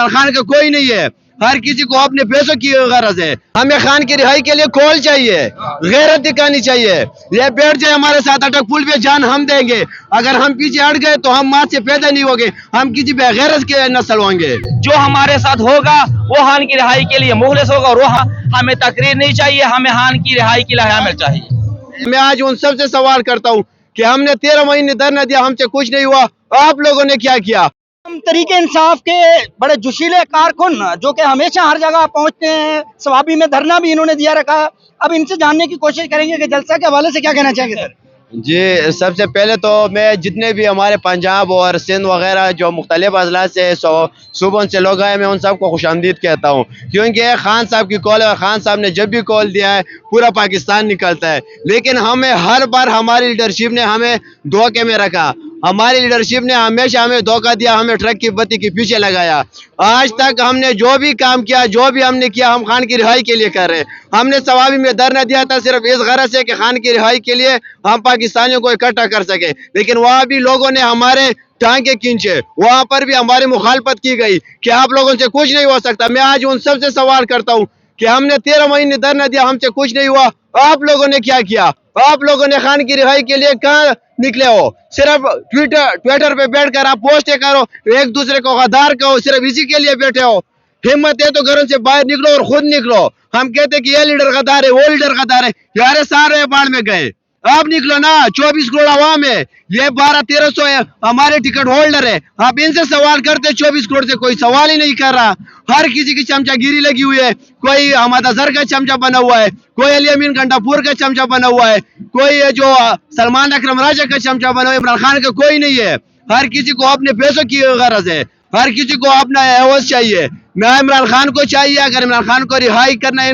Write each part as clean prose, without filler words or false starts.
इमरान खान का कोई नहीं है। हर किसी को अपने पैसों की गरज है। हमें खान की रिहाई के लिए कॉल चाहिए, गैरत दिखानी चाहिए। ये बैठ जाए हमारे साथ अटक पुल पे, जान हम देंगे। अगर हम पीछे हट गए तो हम माँ से पैदा नहीं होंगे, हम किसी बेगैरत के नस्ल होंगे। जो हमारे साथ होगा वो खान की रिहाई के लिए मुखलिस होगा और वो हमें तकरीर नहीं चाहिए, हमें खान की रिहाई की हमें चाहिए। मैं आज उन सबसे सवाल करता हूँ कि हमने 13 महीने धरना दिया, हमसे कुछ नहीं हुआ, आप लोगों ने क्या किया? हम तरीके इंसाफ के बड़े जोशीले कारकुन जो कि हमेशा हर जगह पहुंचते हैं, सवाबी में धरना भी इन्होंने दिया रखा। अब इनसे जानने की कोशिश करेंगे कि जलसा के हवाले से क्या कहना चाहेंगे सर। जी, सबसे पहले तो मैं जितने भी हमारे पंजाब और सिंध वगैरह जो मुख्तलिफ अजला से सूबों से लोग आए, मैं उन सबको खुशामदीद कहता हूँ, क्योंकि खान साहब की कॉल है। खान साहब ने जब भी कॉल दिया है पूरा पाकिस्तान निकलता है, लेकिन हमें हर बार हमारी लीडरशिप ने हमें धोखे में रखा। हमारी लीडरशिप ने हमेशा हमें धोखा दिया, हमें ट्रक की बत्ती के पीछे लगाया। आज तक हमने जो भी काम किया, जो भी हमने किया, हम खान की रिहाई के लिए कर रहे हैं। हमने सवाबी में धरना दिया था सिर्फ इस गरज से कि खान की रिहाई के लिए हम पाकिस्तानियों को इकट्ठा कर सके, लेकिन वहाँ भी लोगों ने हमारे टांगे खींचे, वहाँ पर भी हमारी मुखालफत की गई कि आप लोगों से कुछ नहीं हो सकता। मैं आज उन सबसे सवाल करता हूँ कि हमने 13 महीने धरना दिया, हमसे कुछ नहीं हुआ, आप लोगों ने क्या किया? आप लोगों ने खान की रिहाई के लिए कहाँ निकले हो? सिर्फ ट्विटर पे बैठकर आप पोस्टें करो, एक दूसरे को गद्दार कहो, सिर्फ इसी के लिए बैठे हो। हिम्मत है तो घरों से बाहर निकलो और खुद निकलो। हम कहते कि ये लीडर गद्दार है, वो लीडर गद्दार है, यारे सारे बाढ़ में गए, आप निकलो ना। 24 करोड़ आवाम है, ये 1200-1300 है हमारे टिकट होल्डर है। आप इनसे सवाल करते, 24 करोड़ से कोई सवाल ही नहीं कर रहा। हर किसी की चमचागिरी लगी हुई है, कोई अहमद अजहर का चमचा बना हुआ है, कोई अली अमीन गंडापुर का चमचा बना हुआ है, कोई जो सलमान अकरम राजा का चमचा बना हुआ है। इमरान खान का कोई नहीं है। हर किसी को अपने पैसों की गरज है, हर किसी को अपना एवज चाहिए। ना इमरान खान को चाहिए, अगर इमरान खान को रिहाई करना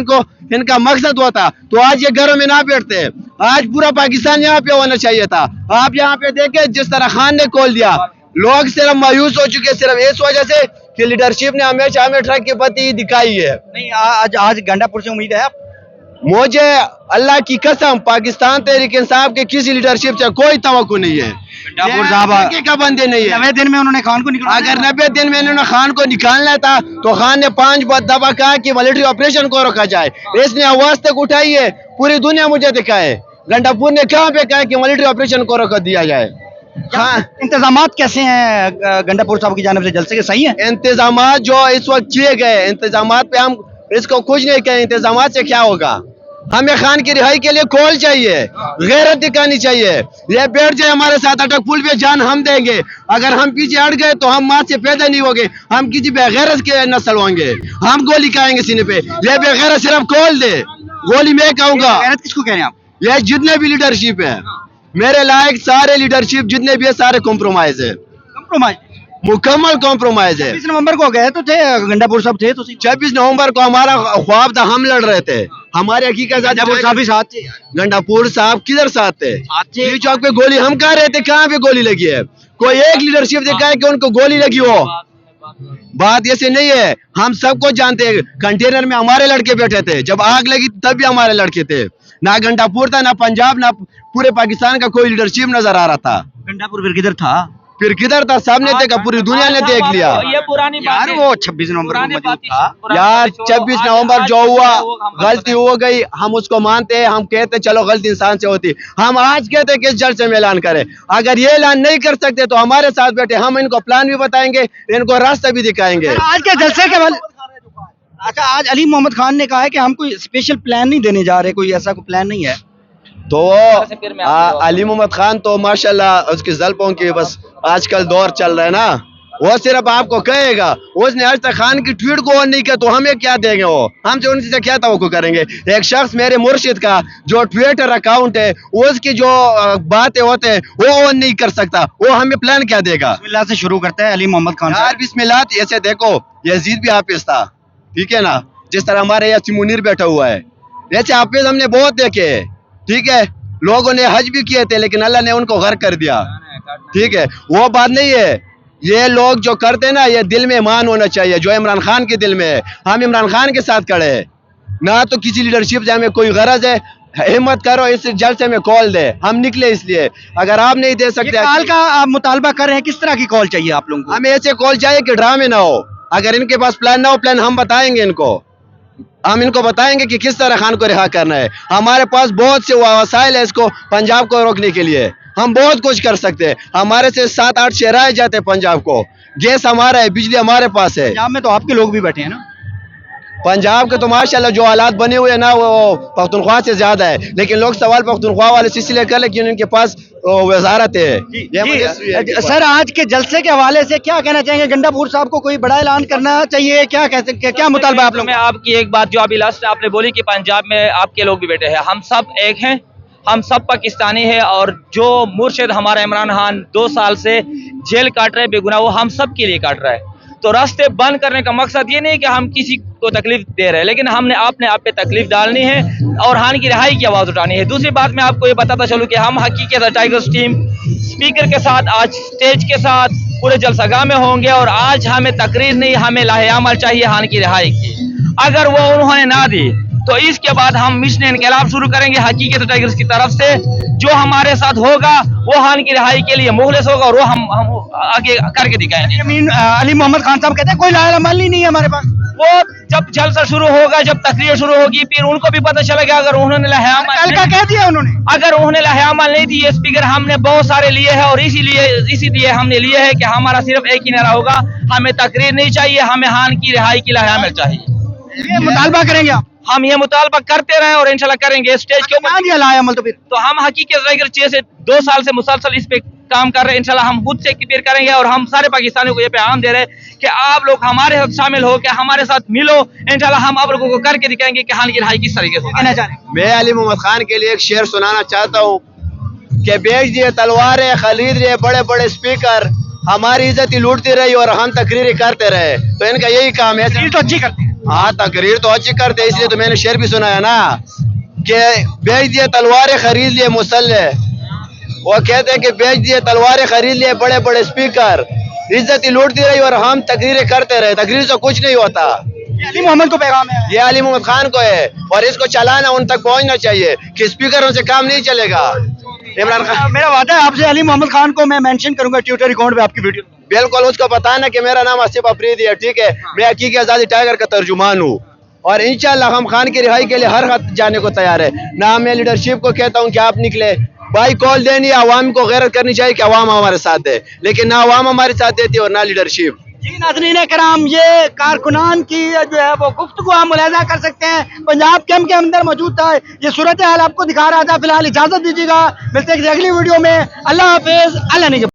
इनका मकसद होता तो आज ये घरों में ना बैठते। आज पूरा पाकिस्तान यहाँ पे होना चाहिए था। आप यहाँ पे देखे जिस तरह खान ने कॉल दिया, लोग सिर्फ मायूस हो चुके, सिर्फ इस वजह से कि लीडरशिप ने हमेशा हमें ट्रक की बत्ती दिखाई है। नहीं, आज गंडापुर से उम्मीद है आप? मुझे अल्लाह की कसम पाकिस्तान तहरीक इंसाफ के किसी लीडरशिप से कोई तवक्को नहीं है। का बंदे नहीं है। 90 दिन में उन्होंने खान को निकाला। अगर 90 दिन में इन्होंने खान को निकालना था तो खान ने 5 दफा कहा कि मिलिट्री ऑपरेशन को रोका जाए। इसने आवाज तक उठाई है, पूरी दुनिया मुझे दिखाए। गंडापुर ने कहाँ पे कहा कि मिलिट्री ऑपरेशन को रोक दिया जाए? हाँ, इंतजामात कैसे हैं गंडापुर साहब की जानिब से, जलसे के सही है? इंतजामात जो इस वक्त किए गए, इंतजामात पे हम इसको कुछ नहीं कहें। इंतजामात से क्या होगा? हमें खान की रिहाई के लिए कॉल चाहिए, गैरत दिखानी चाहिए। ये बैठ जाए हमारे साथ अटक पुल पे, जान हम देंगे। अगर हम पीछे हट गए तो हम माँ से पैदा नहीं होंगे, हम किसी बेगैरत के नस्ल होंगे, हम गोली खाएंगे सीने पे। ये बेगैरत सिर्फ कॉल दे, गोली मैं कहूंगा। गैरत किसको कह रहे हैं आप? ये जितने भी लीडरशिप है, मेरे लायक सारे लीडरशिप जितने भी है, सारे कॉम्प्रोमाइज है। कंप्रोमाइज, मुकम्मल कॉम्प्रोमाइज है। 26 नवंबर को गए तो थे, गंडापुर साहब थे तो 26 नवंबर को हमारा ख्वाब था, हम लड़ रहे थे। हमारे हकीकत गंडापुर साहब भी साथ थे। गंडापुर साहब किधर साथ थे? ये चौक पे गोली हम कह रहे थे, कहाँ पे गोली लगी है? कोई एक लीडरशिप दिखा है कि उनको गोली लगी हो? बात ऐसे नहीं है, हम सबको जानते हैं। कंटेनर में हमारे लड़के बैठे थे, जब आग लगी तब भी हमारे लड़के थे। ना गंडापुर था, ना पंजाब, ना पूरे पाकिस्तान का कोई लीडरशिप नजर आ रहा था। गंडापुर फिर किधर था? फिर किधर था? सबने देखा, पूरी दुनिया ने देख लिया। ये पुरानी यार वो 26 नवंबर को मौजूद था। यार 26 नवंबर जो हुआ, गलती हो गई, हम उसको मानते हैं। हम कहते चलो गलती इंसान से होती। हम आज कहते कि इस जलसे में ऐलान करें। अगर ये ऐलान नहीं कर सकते तो हमारे साथ बैठे, हम इनको प्लान भी बताएंगे, इनको रास्ता भी दिखाएंगे। आज के जलसे के अच्छा, आज अली मोहम्मद खान ने कहा है कि हम कोई स्पेशल प्लान नहीं देने जा रहे, कोई ऐसा कोई प्लान नहीं है। तो अली मोहम्मद खान तो माशाल्लाह उसकी ज़ल्फों की बस आजकल दौर चल रहा है ना, वो सिर्फ आपको कहेगा। उसने आज तक खान की ट्वीट को ऑन नहीं किया, तो हमें क्या देंगे? वो हमसे उनसे क्या तवक्को करेंगे? एक शख्स मेरे मुर्शिद का जो ट्विटर अकाउंट है, उसकी जो बातें होते हैं वो ऑन नहीं कर सकता, वो हमें प्लान क्या देगा? बिस्मिल्लाह से शुरू करता है अली मोहम्मद खान यार बिस्मिल्लाह। ऐसे देखो, यजीद भी हाफिज था, ठीक है ना? जिस तरह हमारे यासीन मुनीर बैठा हुआ है, ऐसे हाफिज हमने बहुत देखे, ठीक है? लोगों ने हज भी किए थे, लेकिन अल्लाह ने उनको गर्क कर दिया, ठीक है? वो बात नहीं है। ये लोग जो करते हैं ना, ये दिल में ईमान होना चाहिए, जो इमरान खान के दिल में है। हम इमरान खान के साथ खड़े हैं, ना तो किसी लीडरशिप से हमें कोई गरज है। हिम्मत करो, इस जलसे में कॉल दे, हम निकले इसलिए। अगर आप नहीं दे सकते, कॉल का आप मुतालबा कर रहे हैं, किस तरह की कॉल चाहिए आप लोगों को? हमें ऐसे कॉल चाहिए कि ड्रामे ना हो, अगर इनके पास प्लान ना हो, प्लान हम बताएंगे इनको, हम इनको बताएंगे कि किस तरह खान को रिहा करना है। हमारे पास बहुत से वसाइल है इसको पंजाब को रोकने के लिए, हम बहुत कुछ कर सकते हैं। हमारे से 7-8 शहराए जाते हैं पंजाब को, गैस हमारा है, बिजली हमारे पास है। पंजाब में तो आपके लोग भी बैठे हैं ना। पंजाब के तो माशाल्लाह जो हालात बने हुए हैं ना वो पख्तूनख्वा से ज्यादा है, लेकिन लोग सवाल पख्तूनख्वा वाले से इसलिए कर ले कि उनके पास वजारत है। जी, सर आज के जलसे के हवाले से क्या कहना चाहेंगे? गंडापुर साहब को कोई बड़ा ऐलान करना चाहिए, क्या कहते, क्या मुतालबा आप लोग? मैं आपकी एक बात जो अभी लास्ट आपने बोली कि पंजाब में आपके लोग भी बैठे हैं, हम सब एक हैं, हम सब पाकिस्तानी हैं। और जो मुर्शिद हमारा इमरान खान 2 साल से जेल काट रहे बेगुनाह, वो हम सब के लिए काट रहा है। तो रास्ते बंद करने का मकसद ये नहीं कि हम किसी को तकलीफ दे रहे हैं, लेकिन हमने अपने आप पे तकलीफ डालनी है और खान की रिहाई की आवाज़ उठानी है। दूसरी बात मैं आपको ये बताता चलूँ कि हम हकीकत टाइगर्स टीम स्पीकर के साथ आज स्टेज के साथ पूरे जलसागाह में होंगे और आज हमें तकरीर नहीं, हमें लाहे-अमल चाहिए खान की रिहाई की। अगर वो उन्होंने ना दी तो इसके बाद हम मिशन इनकलाब शुरू करेंगे हकीकत टाइगर्स की तरफ से। जो हमारे साथ होगा वो खान की रिहाई के लिए मुखलिस होगा और वो हम आगे करके दिखाएंगे। अली मोहम्मद खान साहब कहते हैं कोई लाहे अमल ही नहीं है हमारे पास। वो जब जलसा शुरू होगा, जब तकरीर शुरू होगी, फिर उनको भी पता चलेगा। अगर उन्होंने कल का कह दिया उन्होंने, अगर उन्होंने लाहे-अमल नहीं दी, स्पीकर हमने बहुत सारे लिए हैं और इसीलिए हमने लिए है कि हमारा सिर्फ एक ही नारा होगा, हमें तकरीर नहीं चाहिए, हमें खान की रिहाई की लाहे-अमल चाहिए। ये मुतालबा करेंगे आप? हम ये मुतालबा करते रहे और इंशाल्लाह करेंगे स्टेज के ऊपर। दिया लाहे अमल तो हम हकीकत टाइगर चीज से 2 साल से मुसलसल इस पे काम कर रहे हैं। इंशाल्लाह हम खुद से क्लियर करेंगे और हम सारे पाकिस्तानियों को ये पैगाम दे रहे हैं कि आप लोग हमारे साथ शामिल हो के हमारे साथ मिलो। इंशाल्लाह हम आप लोगों को करके दिखाएंगे कि खान की रिहाई किस तरीके से कहना चाह रहे हैं। मैं अली मोहम्मद खान के लिए एक शेर सुनाना चाहता हूँ कि बेच दिए तलवारें, खरीद लिए बड़े बड़े स्पीकर, हमारी इज्जत ही लूटती रही और हम तकरीर करते रहे। तो इनका यही काम है। तो अच्छी करते हैं। हाँ, तकरीर तो अच्छी करते हैं, इसलिए तो मैंने शेर भी सुनाया ना कि बेच दिए तलवारें, खरीद लिए मुसल्ले। वो कहते हैं कि बेच दिए तलवारें, खरीद लिए बड़े बड़े स्पीकर, इज्जत ही लूटती रही और हम तकरीरें करते रहे। तकरीर से कुछ नहीं होता। अली मोहम्मद को पैगाम है, ये अली मोहम्मद खान को है और इसको चलाना उन तक पहुंचना चाहिए कि स्पीकरों से काम नहीं चलेगा। इमरान खान, मेरा वादा है आपसे, अली मोहम्मद खान को मैं मेंशन करूंगा ट्विटर अकाउंट पे आपकी वीडियो। बिल्कुल, उसको बताना कि मेरा नाम आसिफ अफरीदी है, ठीक है। मैं हकीकी आज़ादी टाइगर का तर्जुमान हूँ और इंशाल्लाह हम खान की रिहाई के लिए हर हाथ जाने को तैयार है ना। मैं लीडरशिप को कहता हूँ कि आप निकले, भाई कॉल देनी है, आवाम को गैरत करनी चाहिए कि आवाम हमारे साथ है, लेकिन ना आवाम हमारे साथ देती है और ना लीडरशिप। जी नाज़रीन कराम, ये कारकुनान की जो है वो गुफ्तगू हम मुलाहिजा कर सकते हैं। पंजाब कैंप के अंदर मौजूद था, ये सूरत हाल आपको दिखा रहा था। फिलहाल इजाजत दीजिएगा, मिलते हैं अगली वीडियो में। अल्लाह हाफिज, अल्लाह निगहबान।